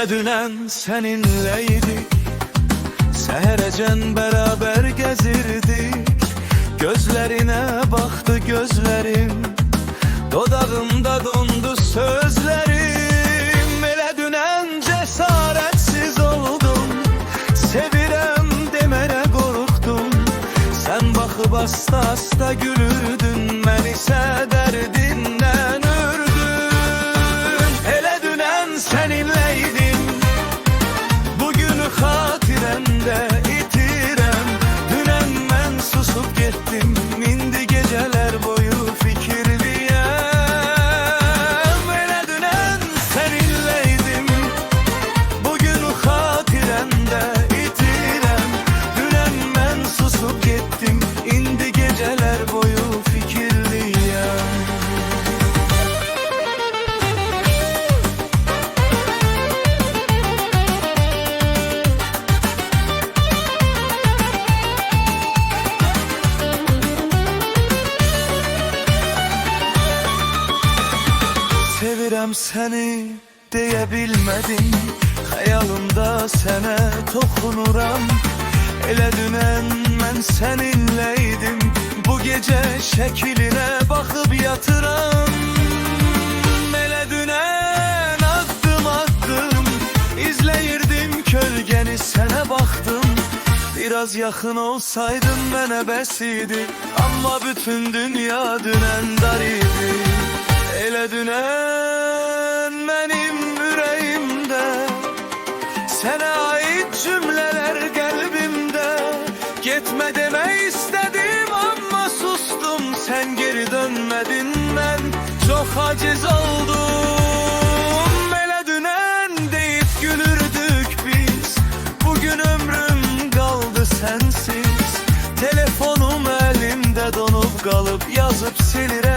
Hele dünen seninleydik, seherecen beraber gezirdik. Gözlerine baktı gözlerim, dodağımda dondu sözlerim. Hele dünen cesaretsiz oldum, sevirem demene korktum. Sen bakıp hasta hasta gülürdün, ben ise derdinden ürdüm. Hele dünen seninleydim, bugünü hatiremde itirem. Dünen ben susup gittim, indi geceler boyu fikirliyem. Hele dünen seninleydim, bugünü hatiremde itirem. Dünen ben susup gittim, indi geceler boyu fikirliyem. Sevirem seni diyebilmedim, hayalımda sene tokunuram. Elə dünen mən seninleydim, bu gece şekline bakıp yatıram. Elə dünen adım adım izleyirdim kölgeni, sana baktım. Biraz yakın olsaydın mənə bəs idi, amma bütün dünya dünen dar idi. Elə dünen benim yüreğimde, sana ait cümleler kalbimde. Gitme deme istedim ama sustum, sen geri dönmedin, ben çok aciz oldum. Elə dünen deyip gülürdük biz, bugün ömrüm kaldı sensiz. Telefonum elimde donup kalıp yazıp silirem.